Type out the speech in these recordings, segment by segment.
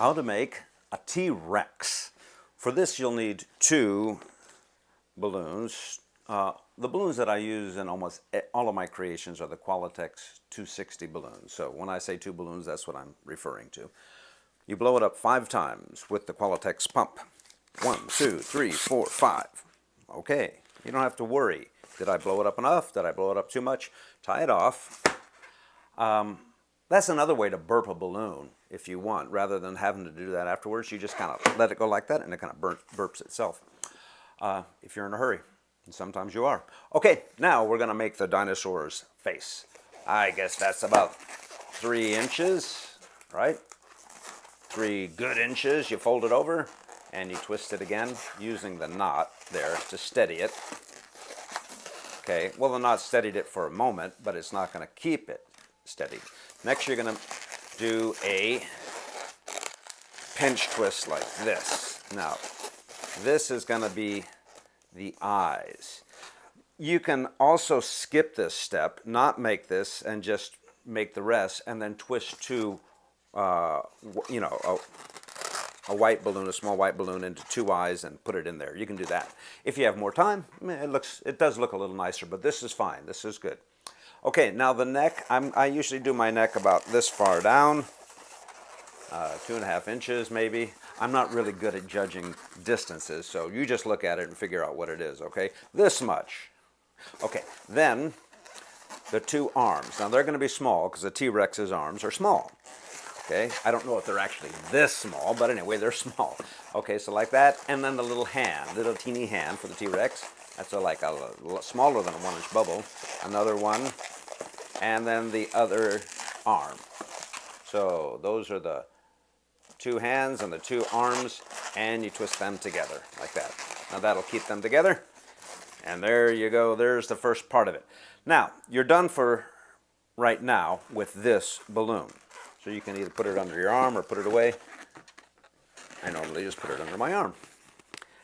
How to make a T-Rex. For this you'll need two balloons. The balloons that I use in almost all of my creations are the Qualitex 260 balloons. So when I say two balloons, that's what I'm referring to. You blow it up 5 times with the Qualitex pump. 1, 2, 3, 4, 5. Okay, you don't have to worry. Did I blow it up enough? Did I blow it up too much? Tie it off. That's another way to burp a balloon if you want. Rather than having to do that afterwards, you just kind of let it go like that and it kind of burps itself. If you're in a hurry, and sometimes you are. Okay, now we're going to make the dinosaur's face. I guess that's about 3 inches, right? 3 good inches. You fold it over and you twist it again using the knot there to steady it. Okay, well the knot steadied it for a moment, but it's not going to keep it steady. Next you're going to do a pinch twist like this. Now, this is going to be the eyes. You can also skip this step, not make this, and just make the rest, and then twist two, a white balloon, a small white balloon into 2 eyes and put it in there. You can do that. If you have more time, it does look a little nicer, but this is fine. This is good. Okay, now the neck, I usually do my neck about this far down, 2.5 inches maybe. I'm not really good at judging distances, so you just look at it and figure out what it is, okay? This much. Okay, then the 2 arms. Now they're going to be small because the T-Rex's arms are small. Okay, I don't know if they're actually this small, but anyway, they're small. Okay, so like that, and then the little hand, little teeny hand for the T-Rex. That's like a smaller than a 1-inch bubble. Another one, and then the other arm. So those are the 2 hands and the 2 arms, and you twist them together like that. Now that'll keep them together, and there you go. There's the first part of it. Now, you're done for right now with this balloon. So you can either put it under your arm or put it away. I normally just put it under my arm.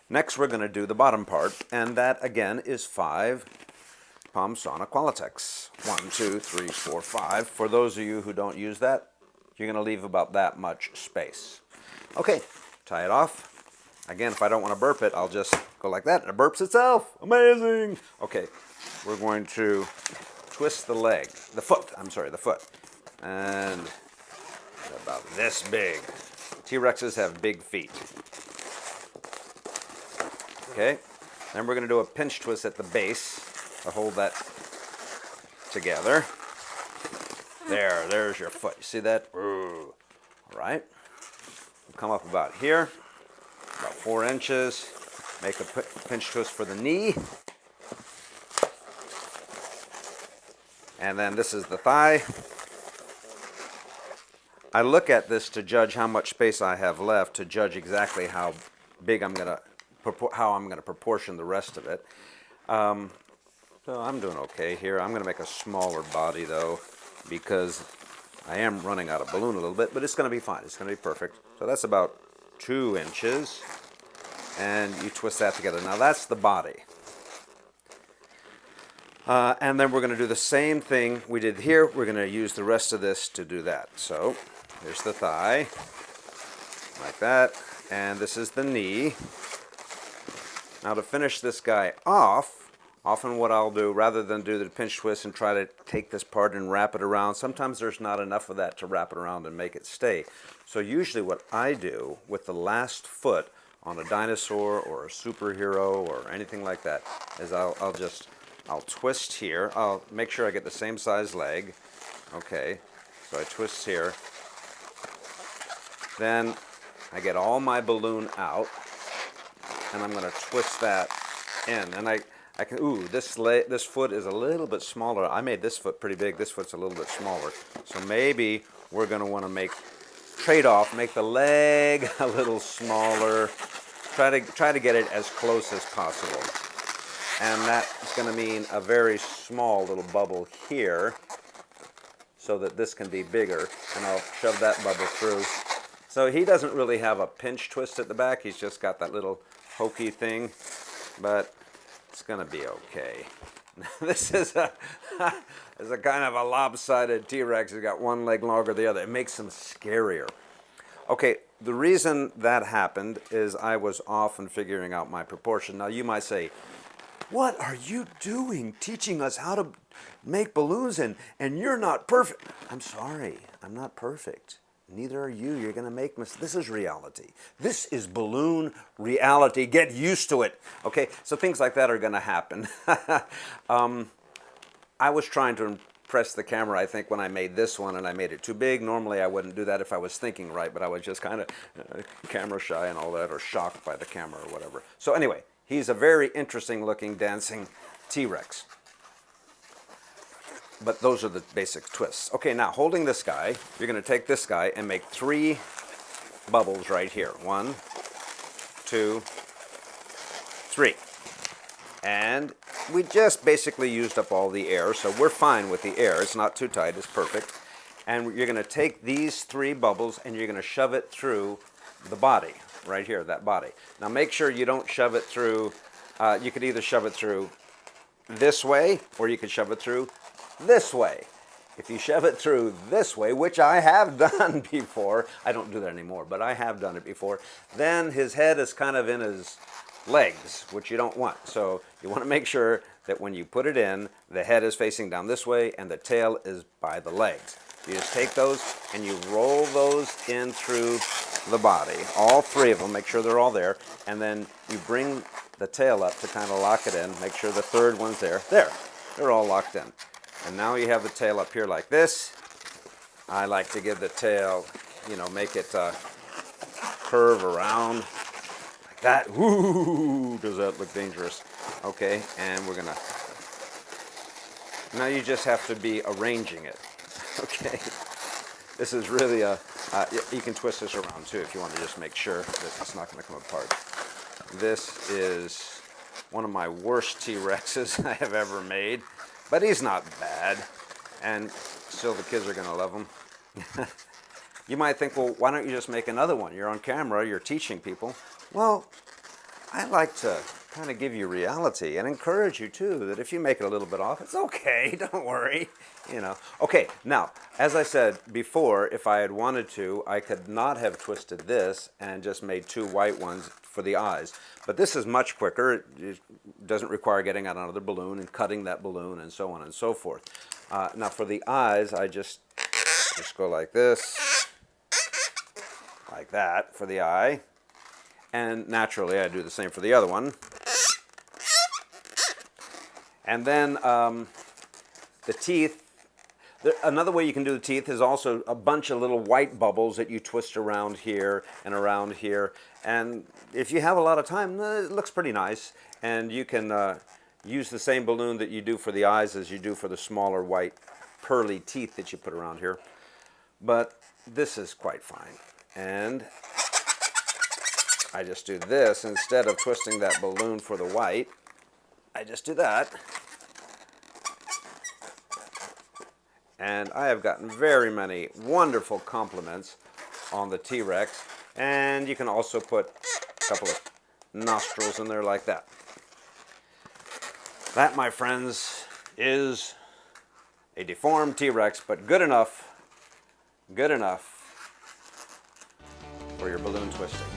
Next, we're going to do the bottom part, and that again is 5 pumps on a Qualitex. 1, 2, 3, 4, 5. For those of you who don't use that, you're going to leave about that much space. Okay, tie it off. Again, if I don't want to burp it, I'll just go like that, and it burps itself. Amazing! Okay, we're going to twist the foot. And about this big. T-Rexes have big feet. Okay, then we're going to do a pinch twist at the base to hold that together. There's your foot. You see that? All right. We'll come up about here, about 4 inches. Make a pinch twist for the knee. And then this is the thigh. I look at this to judge how much space I have left, to judge exactly how big I'm going to proportion the rest of it. So I'm doing okay here. I'm going to make a smaller body though, because I am running out of balloon a little bit, but it's going to be fine. It's going to be perfect. So that's about 2 inches, and you twist that together. Now that's the body. And then we're going to do the same thing we did here. We're going to use the rest of this to do that. So here's the thigh, like that, and this is the knee. Now to finish this guy off, often what I'll do, rather than do the pinch twist and try to take this part and wrap it around, sometimes there's not enough of that to wrap it around and make it stay. So usually what I do with the last foot on a dinosaur or a superhero or anything like that is I'll twist here. I'll make sure I get the same size leg. Okay, so I twist here. Then I get all my balloon out, and I'm going to twist that in. And I can, this foot is a little bit smaller. I made this foot pretty big. This foot's a little bit smaller. So maybe we're going to want to trade off, make the leg a little smaller. Try to get it as close as possible. And that's going to mean a very small little bubble here, so that this can be bigger, and I'll shove that bubble through. So he doesn't really have a pinch twist at the back. He's just got that little hokey thing, but it's going to be okay. This is a kind of a lopsided T-Rex. He's got one leg longer than the other. It makes him scarier. Okay, the reason that happened is I was off in figuring out my proportion. Now you might say, what are you doing teaching us how to make balloons and you're not perfect? I'm sorry, I'm not perfect. Neither are you. You're going to make mistakes. This is reality. This is balloon reality. Get used to it. Okay, so things like that are going to happen. I was trying to impress the camera, I think, when I made this one, and I made it too big. Normally, I wouldn't do that if I was thinking right, but I was just kind of camera shy and all that, or shocked by the camera or whatever. So anyway, he's a very interesting looking dancing T-Rex. But those are the basic twists. Okay, now holding this guy, you're going to take this guy and make 3 bubbles right here. 1, 2, 3. And we just basically used up all the air, so we're fine with the air. It's not too tight, it's perfect. And you're going to take these 3 bubbles and you're going to shove it through the body, right here, that body. Now make sure you don't shove it through, you could either shove it through this way or you could shove it through this way. If you shove it through this way, which I have done before, I don't do that anymore, but I have done it before, then his head is kind of in his legs, which you don't want. So you want to make sure that when you put it in, the head is facing down this way and the tail is by the legs. You just take those and you roll those in through the body, all 3 of them, make sure they're all there, and then you bring the tail up to kind of lock it in, make sure the 3rd one's there. There, they're all locked in. And now you have the tail up here like this. I like to give the tail, you know, make it curve around like that. Ooh, does that look dangerous? Okay, and we're gonna, now you just have to be arranging it. Okay, this is really you can twist this around too if you want to just make sure that it's not going to come apart. This is one of my worst T-Rexes I have ever made. But he's not bad, and still the kids are going to love him. You might think, well, why don't you just make another one? You're on camera, you're teaching people. Well, I like to kind of give you reality and encourage you too, that if you make it a little bit off, it's okay, don't worry, you know. Okay, now, as I said before, if I had wanted to, I could not have twisted this and just made 2 white ones for the eyes. But this is much quicker. It doesn't require getting out another balloon and cutting that balloon and so on and so forth. Now for the eyes, I just go like this, like that for the eye. And naturally, I do the same for the other one. And then the teeth, another way you can do the teeth is also a bunch of little white bubbles that you twist around here and around here. And if you have a lot of time, it looks pretty nice. And you can use the same balloon that you do for the eyes as you do for the smaller white pearly teeth that you put around here. But this is quite fine. And I just do this instead of twisting that balloon for the white. I just do that. And I have gotten very many wonderful compliments on the T-Rex. And you can also put a couple of nostrils in there like that. That, my friends, is a deformed T-Rex, but good enough for your balloon twisting.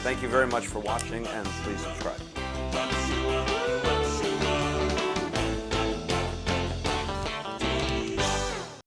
Thank you very much for watching, and please subscribe.